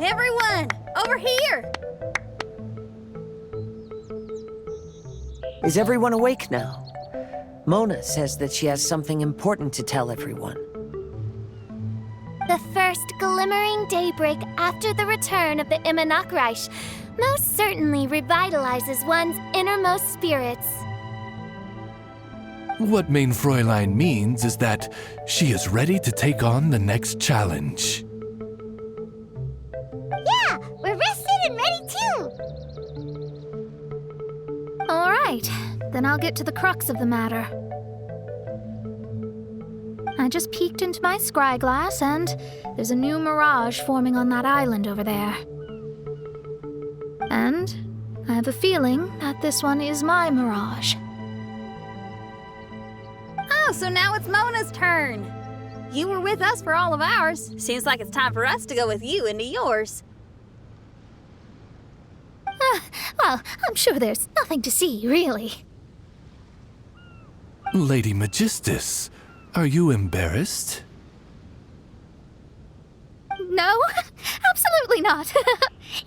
Everyone, over here! Is everyone awake now? Mona says that she has something important to tell everyone. The first glimmering daybreak after the return of the Immanakreich most certainly revitalizes one's innermost spirits. What Main Fräulein means is that she is ready to take on the next challenge. Yeah, we're rested and ready too! All right, then I'll get to the crux of the matter. I just peeked into my scry glass and there's a new mirage forming on that island over there. And I have a feeling that this one is my mirage. Oh, so now it's Mona's turn. You were with us for all of ours. Seems like it's time for us to go with you into yours. Well, I'm sure there's nothing to see, really. Lady Magistus, are you embarrassed? No, absolutely not.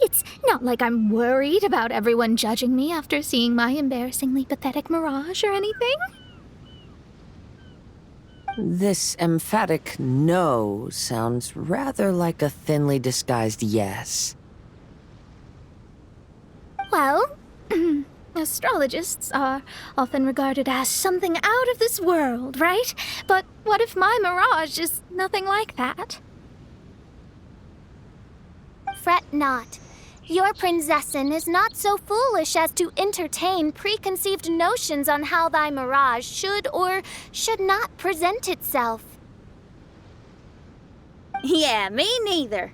It's not like I'm worried about everyone judging me after seeing my embarrassingly pathetic mirage or anything. This emphatic no sounds rather like a thinly disguised yes. Well, astrologists are often regarded as something out of this world, right? But what if my mirage is nothing like that? Fret not. Your Prinzessin is not so foolish as to entertain preconceived notions on how thy mirage should or should not present itself. Yeah, me neither.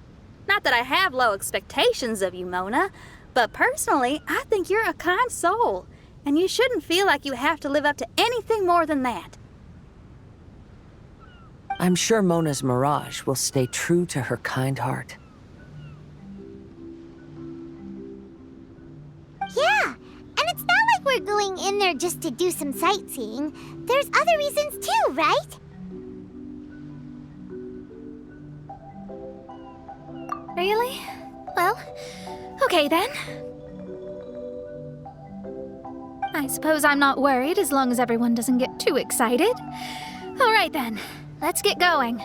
Not that I have low expectations of you, Mona, but personally, I think you're a kind soul, and you shouldn't feel like you have to live up to anything more than that. I'm sure Mona's mirage will stay true to her kind heart. Yeah, and it's not like we're going in there just to do some sightseeing. There's other reasons too, right? Really? Well, okay then. I suppose I'm not worried as long as everyone doesn't get too excited. All right then, let's get going.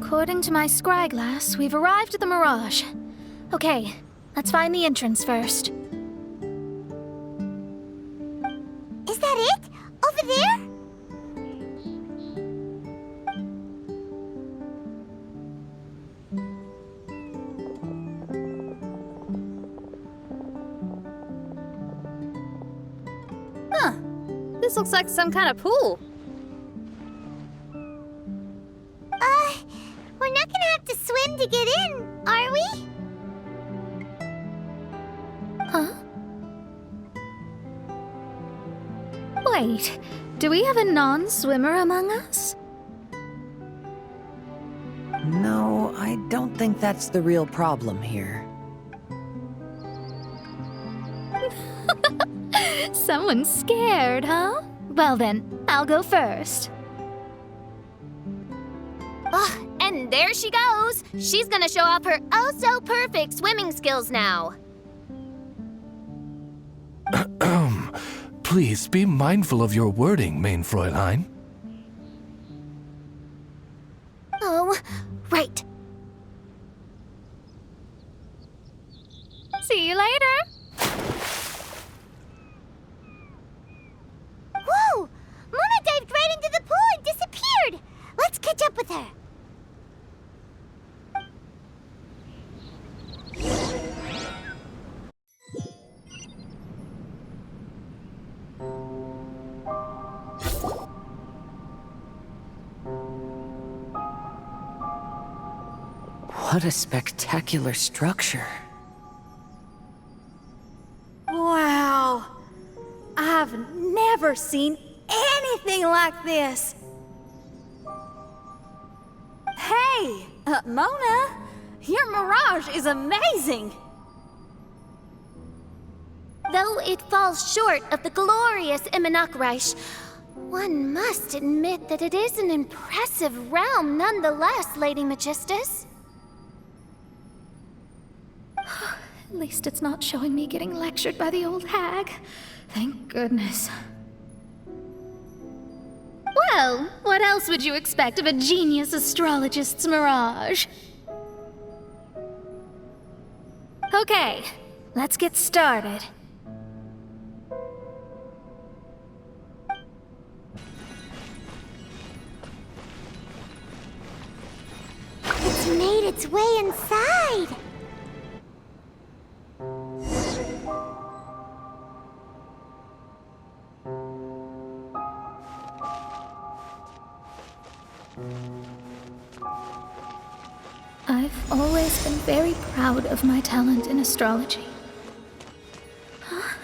According to my scry glass, we've arrived at the Mirage. Okay, let's find the entrance first. Is that it? Over there? Huh. This looks like some kind of pool. We're not gonna have to swim to get in, are we? Huh? Wait, do we have a non-swimmer among us? No, I don't think that's the real problem here. Someone's scared, huh? Well then, I'll go first. And there she goes. She's gonna show off her oh-so-perfect swimming skills now. Please be mindful of your wording, Main Fräulein. Oh, right. See you later. Whoa! Mona dived right into the pool and disappeared! Let's catch up with her. What a spectacular structure. Wow. I've never seen anything like this. Hey, Mona, your mirage is amazing. Though it falls short of the glorious Immonakreich, one must admit that it is an impressive realm nonetheless, Lady Magistus. At least it's not showing me getting lectured by the old hag. Thank goodness. Well, what else would you expect of a genius astrologist's mirage? Okay, let's get started. It's made its way inside. I've always been very proud of my talent in astrology. Huh?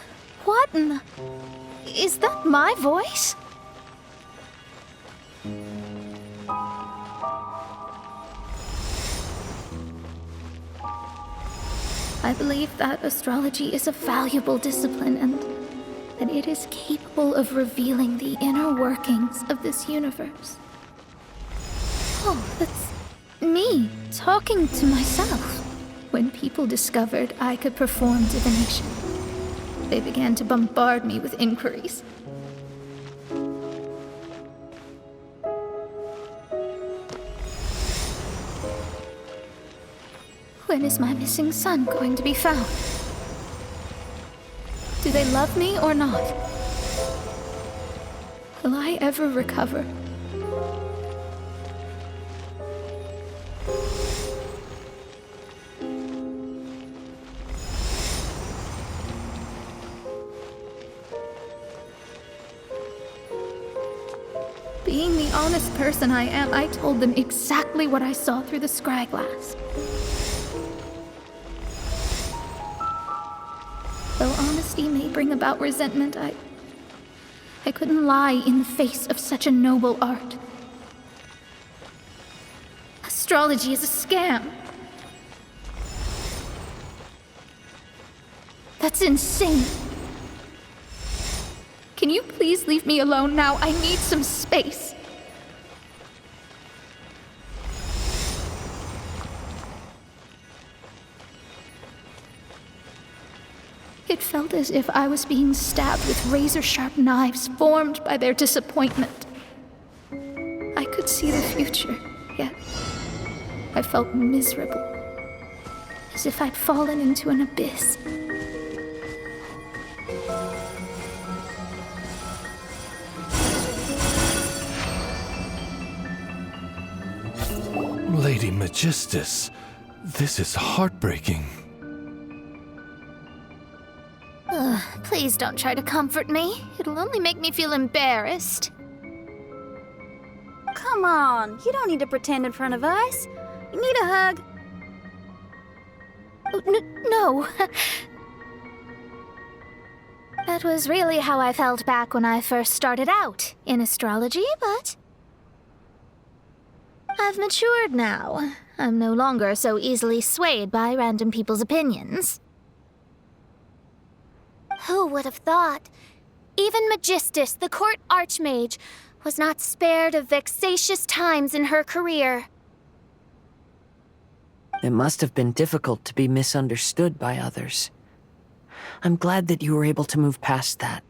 What in the... Is that my voice? I believe that astrology is a valuable discipline and that it is capable of revealing the inner workings of this universe. Oh, that's me talking to myself. When people discovered I could perform divination, they began to bombard me with inquiries. When is my missing son going to be found? Do they love me or not? Will I ever recover? Being the honest person I am, I told them exactly what I saw through the scry glass. Though honesty may bring about resentment, I couldn't lie in the face of such a noble art. Astrology is a scam. That's insane. Can you please leave me alone now? I need some space. It felt as if I was being stabbed with razor-sharp knives formed by their disappointment. I could see the future, yet I felt miserable, as if I'd fallen into an abyss. Lady Magistus, this is heartbreaking. Please don't try to comfort me. It'll only make me feel embarrassed. Come on, you don't need to pretend in front of us. You need a hug. No. That was really how I felt back when I first started out in astrology, but I've matured now. I'm no longer so easily swayed by random people's opinions. Who would have thought? Even Magistus, the court archmage, was not spared of vexatious times in her career. It must have been difficult to be misunderstood by others. I'm glad that you were able to move past that.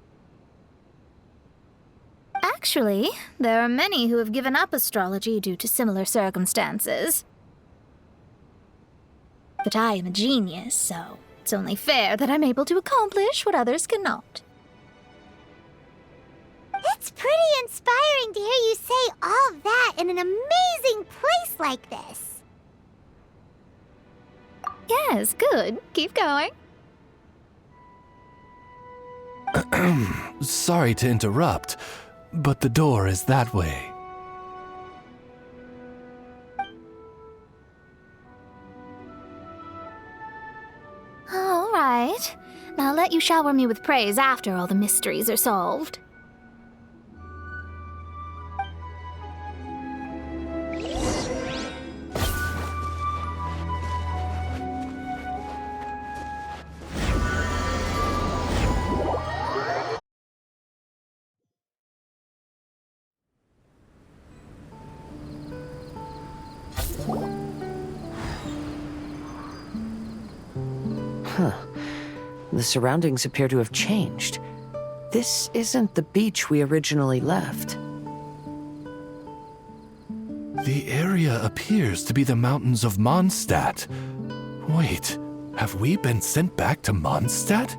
Actually, there are many who have given up astrology due to similar circumstances. But I am a genius, so it's only fair that I'm able to accomplish what others cannot. It's pretty inspiring to hear you say all that in an amazing place like this. Yes, good. Keep going. Sorry to interrupt, but the door is that way. All right. I'll let you shower me with praise after all the mysteries are solved. The surroundings appear to have changed. This isn't the beach we originally left. The area appears to be the mountains of Mondstadt. Wait, have we been sent back to Mondstadt?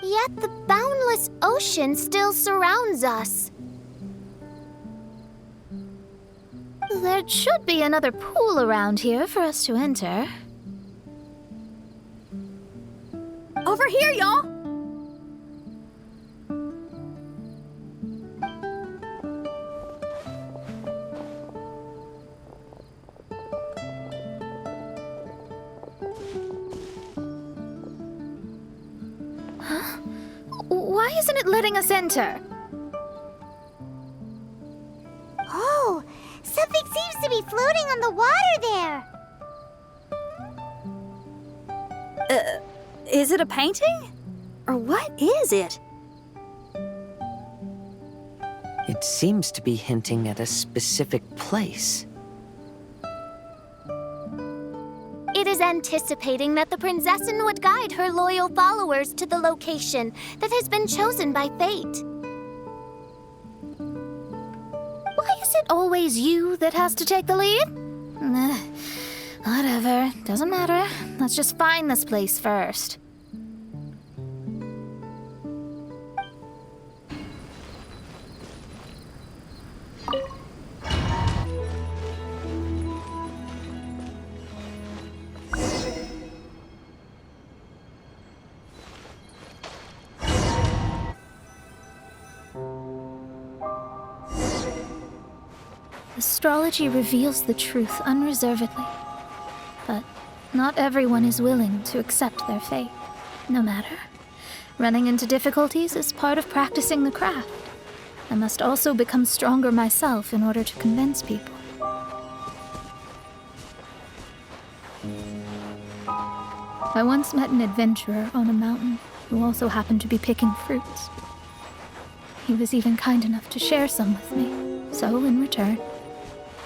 Yet the boundless ocean still surrounds us. There should be another pool around here for us to enter. Over here, y'all! Why isn't it letting us enter? Oh, something seems to be floating on the water there. Is it a painting? Or what is it? It seems to be hinting at a specific place. It is anticipating that the Prinzessin would guide her loyal followers to the location that has been chosen by fate. Why is it always you that has to take the lead? Whatever, doesn't matter. Let's just find this place first. Astrology reveals the truth unreservedly, but not everyone is willing to accept their fate. No matter. Running into difficulties is part of practicing the craft. I must also become stronger myself in order to convince people. I once met an adventurer on a mountain who also happened to be picking fruits. He was even kind enough to share some with me, so in return,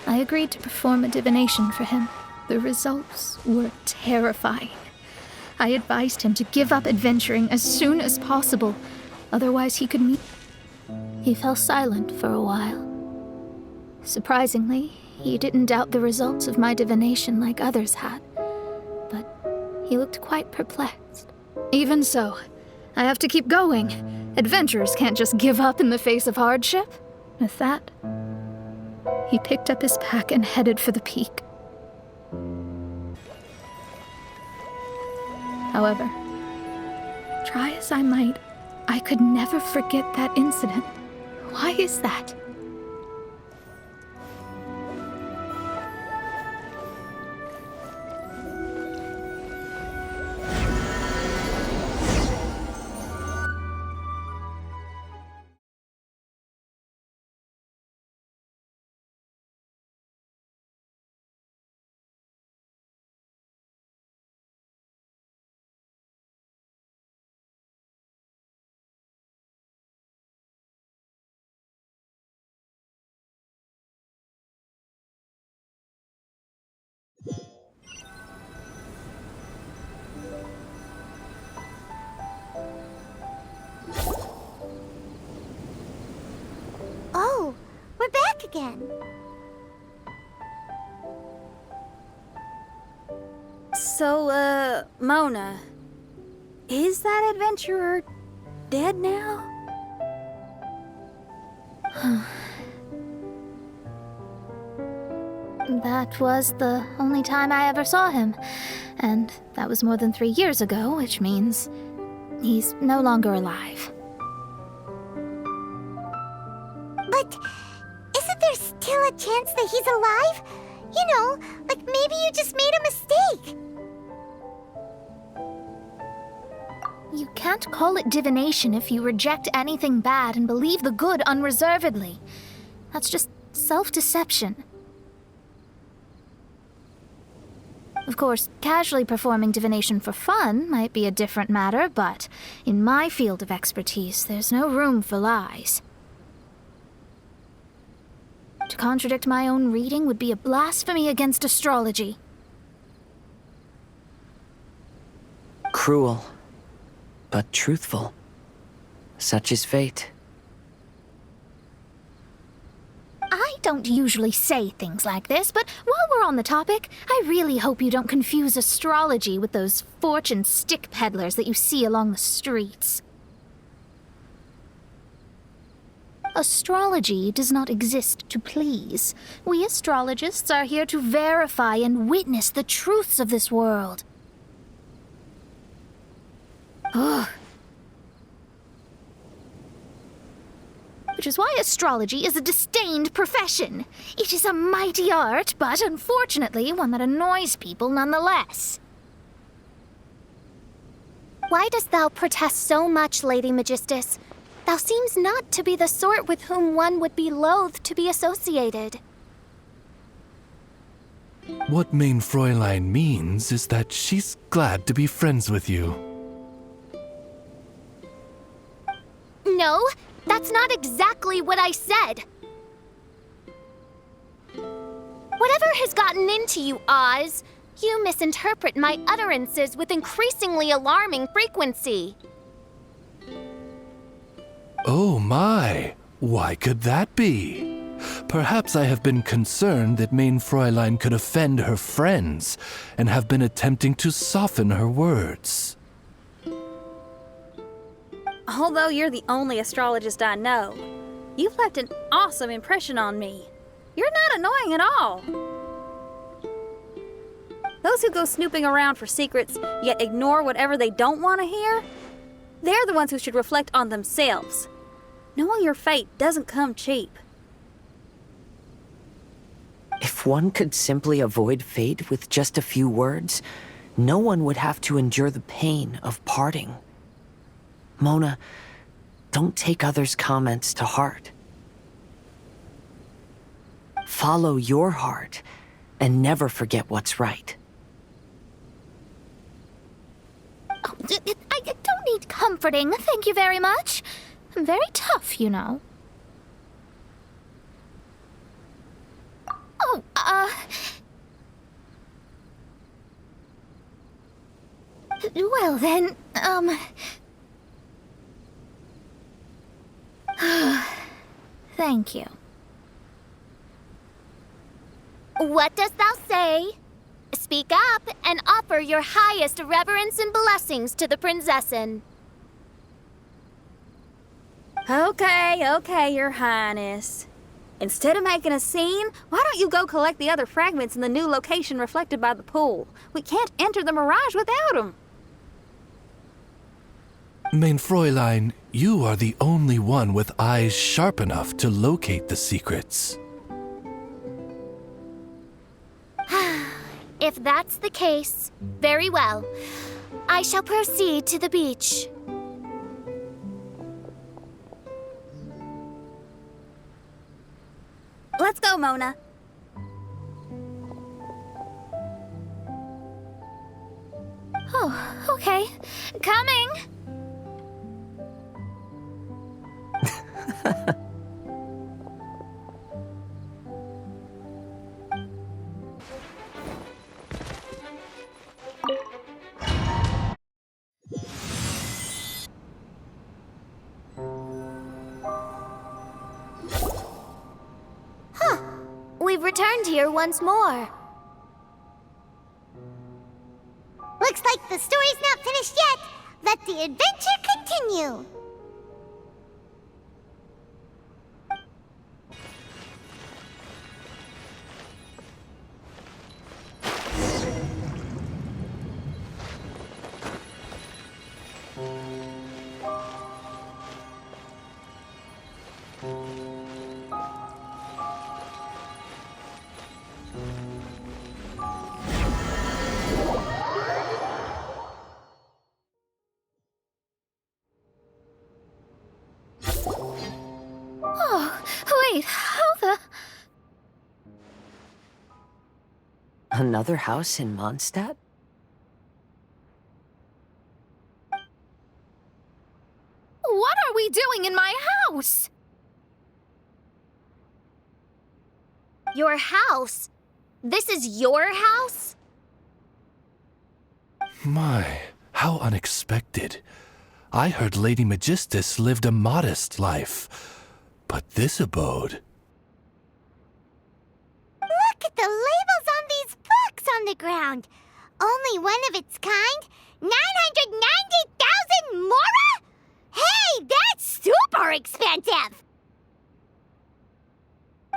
I agreed to perform a divination for him. The results were terrifying. I advised him to give up adventuring as soon as possible, otherwise he could meet. He fell silent for a while. Surprisingly, he didn't doubt the results of my divination like others had, but he looked quite perplexed. Even so, I have to keep going. Adventurers can't just give up in the face of hardship. With that, he picked up his pack and headed for the peak. However, try as I might, I could never forget that incident. Why is that? Oh, we're back again. So, Mona, is that adventurer dead now? That was the only time I ever saw him, and that was more than 3 years ago, which means he's no longer alive. But isn't there still a chance that he's alive? You know, like maybe you just made a mistake. You can't call it divination if you reject anything bad and believe the good unreservedly. That's just self-deception. Of course, casually performing divination for fun might be a different matter, but in my field of expertise, there's no room for lies. To contradict my own reading would be a blasphemy against astrology. Cruel, but truthful. Such is fate. I don't usually say things like this, but while we're on the topic, I really hope you don't confuse astrology with those fortune stick peddlers that you see along the streets. Astrology does not exist to please. We astrologists are here to verify and witness the truths of this world. Ugh. Which is why astrology is a disdained profession. It is a mighty art, but unfortunately one that annoys people nonetheless. Why dost thou protest so much, Lady Magistus? Thou seems not to be the sort with whom one would be loath to be associated. What Main Fräulein means is that she's glad to be friends with you. No, that's not exactly what I said. Whatever has gotten into you, Oz? You misinterpret my utterances with increasingly alarming frequency. Oh my, why could that be? Perhaps I have been concerned that Main Fräulein could offend her friends and have been attempting to soften her words. Although you're the only astrologist I know, you've left an awesome impression on me. You're not annoying at all. Those who go snooping around for secrets, yet ignore whatever they don't want to hear, they're the ones who should reflect on themselves. Knowing your fate doesn't come cheap. If one could simply avoid fate with just a few words, no one would have to endure the pain of parting. Mona, don't take others' comments to heart. Follow your heart and never forget what's right. Oh, I don't need comforting, thank you very much. I'm very tough, you know. Oh, well then, thank you. What dost thou say? Speak up and offer your highest reverence and blessings to the Prinzessin. Okay, Your Highness. Instead of making a scene, why don't you go collect the other fragments in the new location reflected by the pool? We can't enter the mirage without them. Main Fräulein, you are the only one with eyes sharp enough to locate the secrets. If that's the case, very well. I shall proceed to the beach. Let's go, Mona. Oh, okay. Coming! We've returned here once more. Looks like the story's not finished yet. Let the adventure continue. Wait, how the... Another house in Mondstadt? What are we doing in my house? Your house? This is your house? My, How unexpected. I heard Lady Magistus lived a modest life, but this abode... Look at the labels on these books on the ground. Only one of its kind? 990,000 mora? Hey, that's super expensive!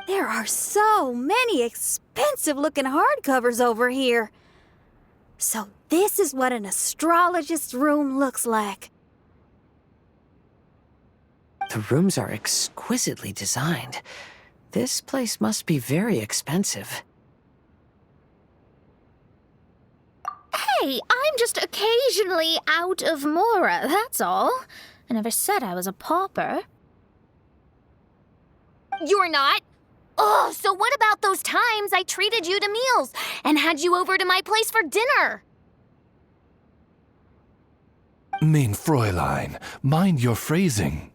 There are so many expensive-looking hardcovers over here. So this is what an astrologist's room looks like. The rooms are exquisitely designed. This place must be very expensive. Hey, I'm just occasionally out of mora, that's all. I never said I was a pauper. You're not? Oh, so what about those times I treated you to meals and had you over to my place for dinner? Mein Fräulein, mind your phrasing.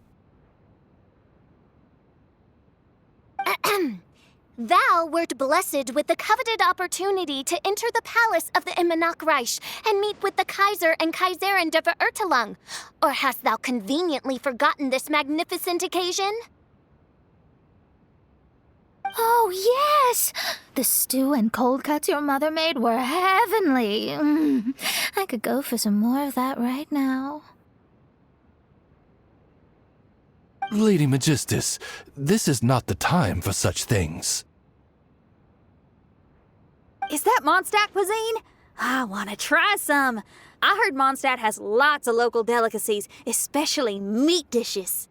Thou wert blessed with the coveted opportunity to enter the palace of the Immanakreich and meet with the Kaiser and Kaiserin der Verurteilung. Or hast thou conveniently forgotten this magnificent occasion? Oh, yes! The stew and cold cuts your mother made were heavenly. I could go for some more of that right now. Lady Magistus, this is not the time for such things. Is that Mondstadt cuisine? I want to try some. I heard Mondstadt has lots of local delicacies, especially meat dishes.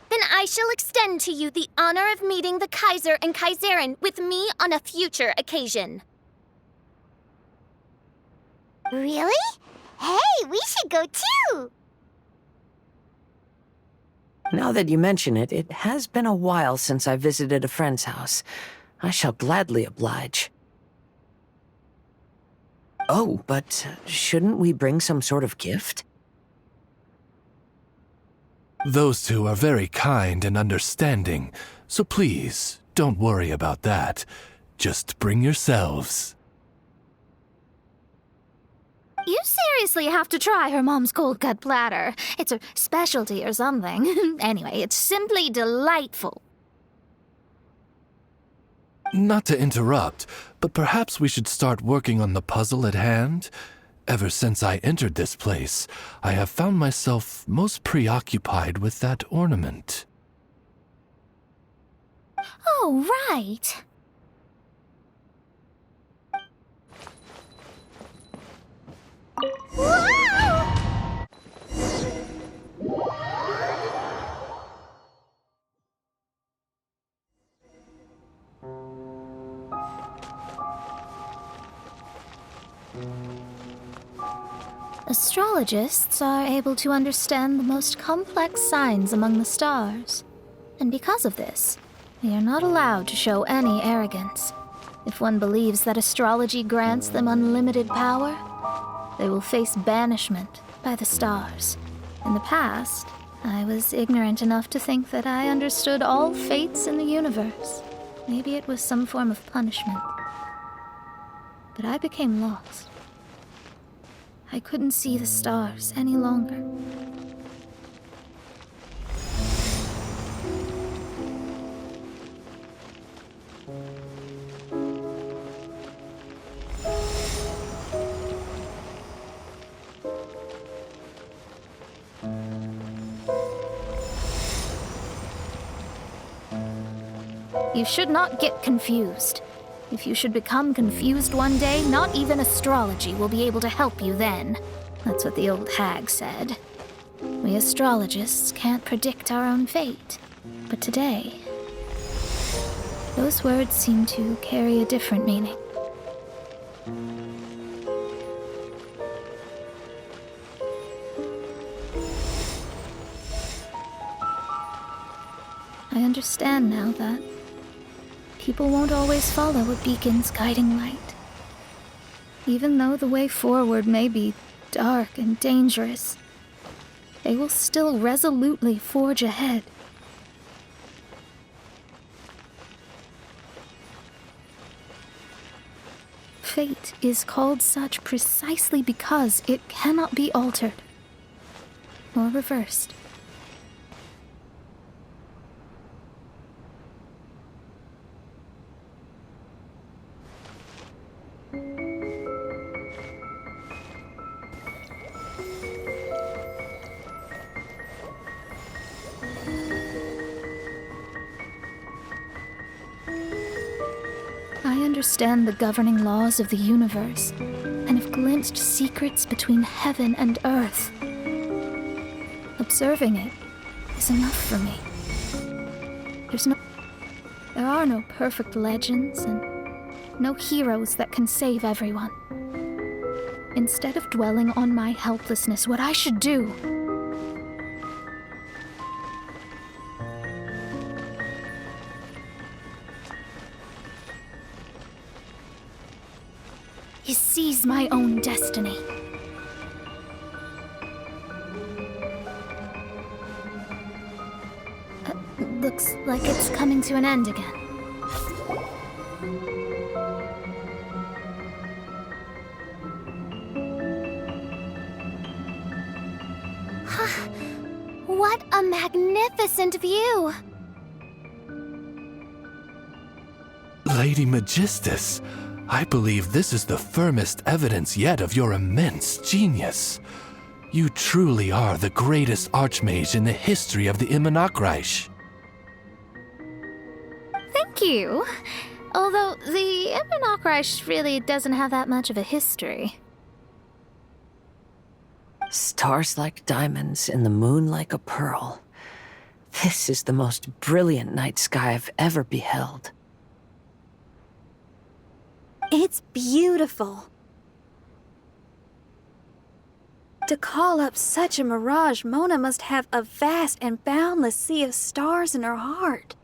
Then I shall extend to you the honor of meeting the Kaiser and Kaiserin with me on a future occasion. Really? Hey, we should go too! Now that you mention it, it has been a while since I visited a friend's house. I shall gladly oblige. Oh, but shouldn't we bring some sort of gift? Those two are very kind and understanding, so please, don't worry about that. Just bring yourselves. You seriously have to try her mom's cold cut platter. It's a specialty or something. Anyway, it's simply delightful. Not to interrupt, but perhaps we should start working on the puzzle at hand? Ever since I entered this place, I have found myself most preoccupied with that ornament. Oh, right. Astrologists are able to understand the most complex signs among the stars. And because of this, they are not allowed to show any arrogance. If one believes that astrology grants them unlimited power, they will face banishment by the stars. In the past, I was ignorant enough to think that I understood all fates in the universe. Maybe it was some form of punishment. But I became lost. I couldn't see the stars any longer. You should not get confused. If you should become confused one day, not even astrology will be able to help you then. That's what the old hag said. We astrologists can't predict our own fate. But today, those words seem to carry a different meaning. I understand now that people won't always follow a beacon's guiding light. Even though the way forward may be dark and dangerous, they will still resolutely forge ahead. Fate is called such precisely because it cannot be altered or reversed. I understand the governing laws of the universe, and have glimpsed secrets between heaven and earth. Observing it is enough for me. There are no perfect legends, and no heroes that can save everyone. Instead of dwelling on my helplessness, what I should do is seize my own destiny. Looks like it's coming to an end again. What a magnificent view! Lady Magistus, I believe this is the firmest evidence yet of your immense genius. You truly are the greatest archmage in the history of the Immanakreich. Thank you. Although the Immanakreich really doesn't have that much of a history. Stars like diamonds and the moon like a pearl. This is the most brilliant night sky I've ever beheld. It's beautiful. To call up such a mirage, Mona must have a vast and boundless sea of stars in her heart.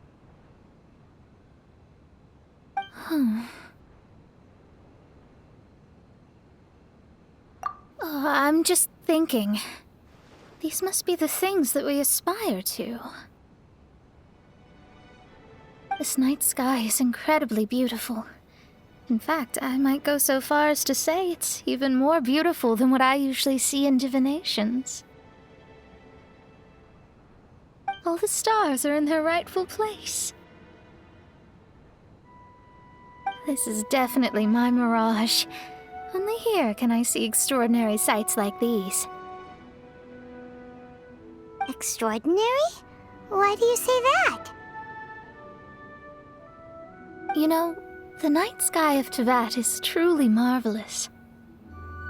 I'm just thinking. These must be the things that we aspire to. This night sky is incredibly beautiful. In fact, I might go so far as to say it's even more beautiful than what I usually see in divinations. All the stars are in their rightful place. This is definitely my mirage. Only here can I see extraordinary sights like these. Extraordinary? Why do you say that? You know, the night sky of Teyvat is truly marvelous.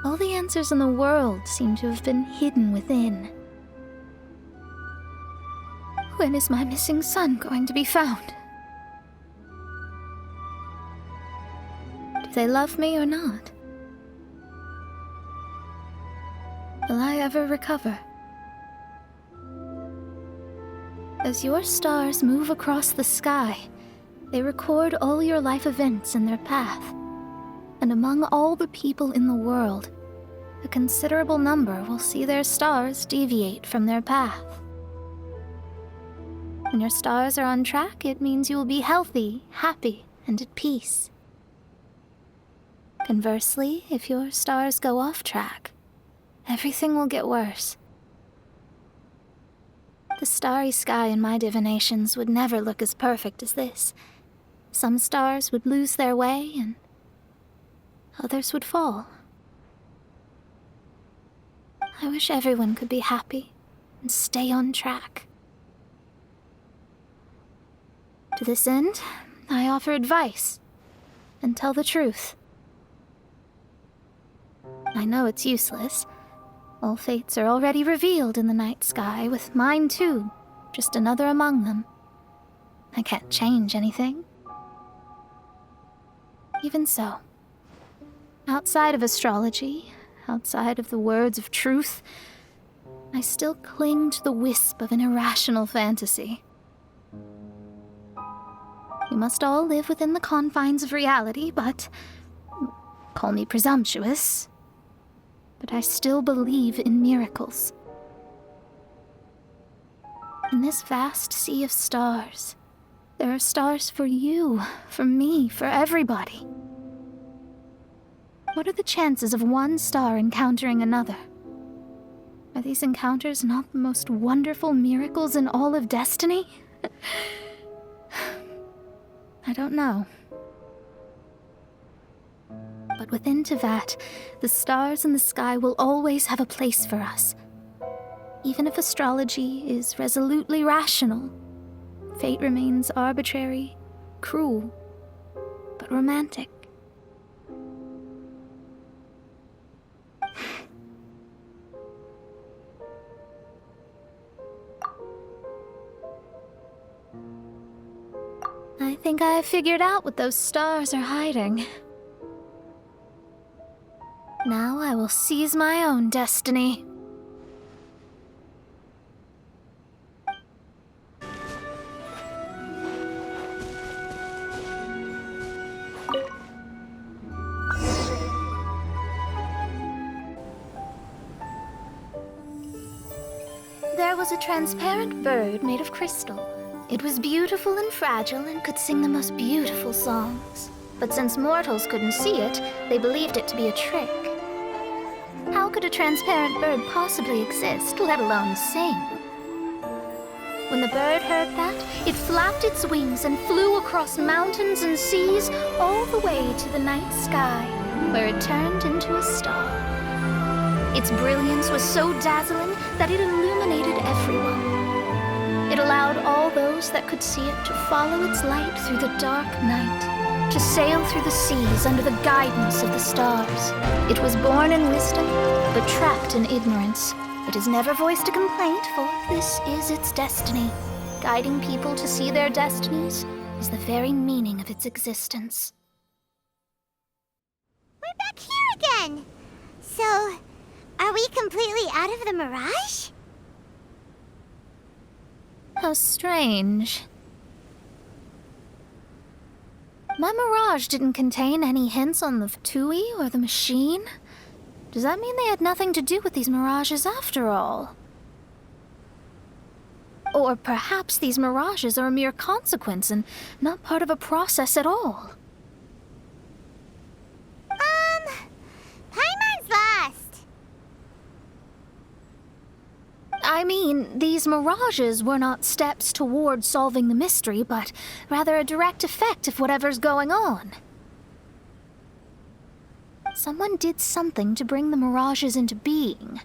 All the answers in the world seem to have been hidden within. When is my missing son going to be found? Do they love me or not? Will I ever recover? As your stars move across the sky, they record all your life events in their path. And among all the people in the world, a considerable number will see their stars deviate from their path. When your stars are on track, it means you will be healthy, happy, and at peace. Conversely, if your stars go off track, everything will get worse. The starry sky in my divinations would never look as perfect as this. Some stars would lose their way, and others would fall. I wish everyone could be happy and stay on track. To this end, I offer advice and tell the truth. I know it's useless. All fates are already revealed in the night sky, with mine too, just another among them. I can't change anything. Even so, outside of astrology, outside of the words of truth, I still cling to the wisp of an irrational fantasy. We must all live within the confines of reality, but call me presumptuous, but I still believe in miracles. In this vast sea of stars, there are stars for you, for me, for everybody. What are the chances of one star encountering another? Are these encounters not the most wonderful miracles in all of destiny? I don't know. But within Tevat, the stars in the sky will always have a place for us. Even if astrology is resolutely rational, fate remains arbitrary, cruel, but romantic. I think I have figured out what those stars are hiding. Now I will seize my own destiny. There was a transparent bird made of crystal. It was beautiful and fragile and could sing the most beautiful songs. But since mortals couldn't see it, they believed it to be a trick. How could a transparent bird possibly exist, let alone sing? When the bird heard that, it flapped its wings and flew across mountains and seas all the way to the night sky, where it turned into a star. Its brilliance was so dazzling that it illuminated everyone. It allowed all those that could see it to follow its light through the dark night, to sail through the seas under the guidance of the stars. It was born in wisdom, but trapped in ignorance. It has never voiced a complaint, for this is its destiny. Guiding people to see their destinies is the very meaning of its existence. We're back here again! So, are we completely out of the mirage? How strange. My mirage didn't contain any hints on the Fatui or the machine. Does that mean they had nothing to do with these mirages after all? Or perhaps these mirages are a mere consequence and not part of a process at all? Paimon's lost. I mean, these mirages were not steps toward solving the mystery, but rather a direct effect of whatever's going on. Someone did something to bring the mirages into being.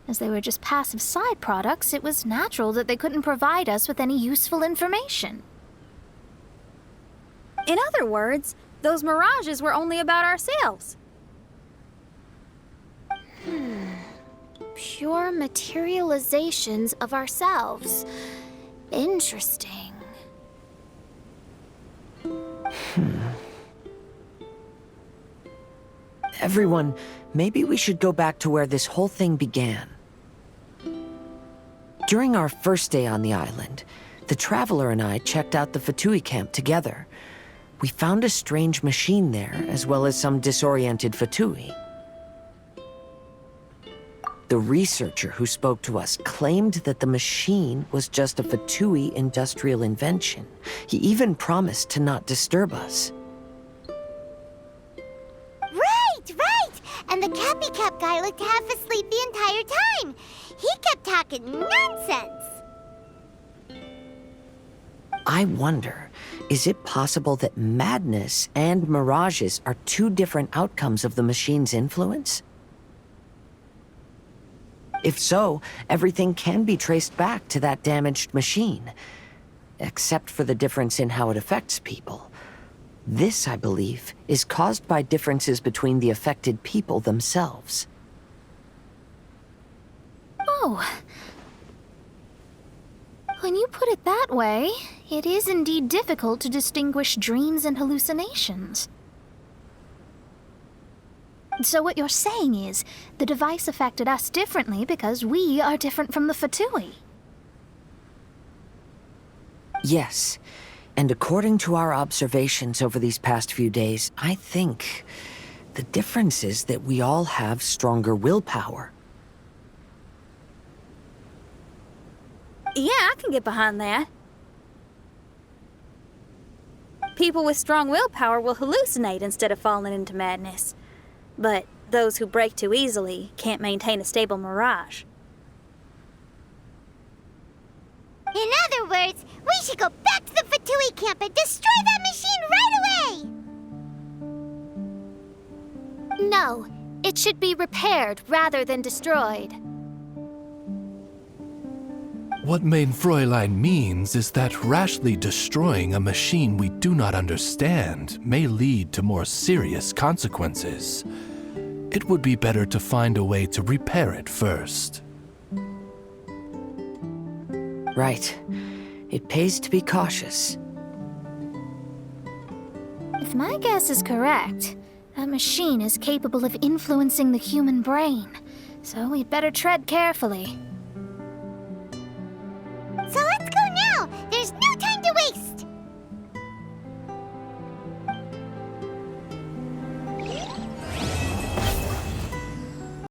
As they were just passive side products, it was natural that they couldn't provide us with any useful information. In other words, those mirages were only about ourselves. Pure materializations of ourselves. Interesting. Everyone, maybe we should go back to where this whole thing began. During our first day on the island, the Traveler and I checked out the Fatui camp together. We found a strange machine there, as well as some disoriented Fatui. The researcher who spoke to us claimed that the machine was just a Fatui industrial invention. He even promised to not disturb us. Right! And the Cappy Cap guy looked half asleep the entire time. He kept talking nonsense. I wonder, is it possible that madness and mirages are two different outcomes of the machine's influence? If so, everything can be traced back to that damaged machine, except for the difference in how it affects people. This, I believe, is caused by differences between the affected people themselves. Oh. When you put it that way, it is indeed difficult to distinguish dreams and hallucinations. So what you're saying is, the device affected us differently because we are different from the Fatui. Yes, and according to our observations over these past few days, I think the difference is that we all have stronger willpower. Yeah, I can get behind that. People with strong willpower will hallucinate instead of falling into madness. But those who break too easily can't maintain a stable mirage. In other words, we should go back to the Fatui camp and destroy that machine right away! No, it should be repaired rather than destroyed. What Main Fräulein means is that rashly destroying a machine we do not understand may lead to more serious consequences. It would be better to find a way to repair it first. Right. It pays to be cautious. If my guess is correct, that machine is capable of influencing the human brain, so we'd better tread carefully.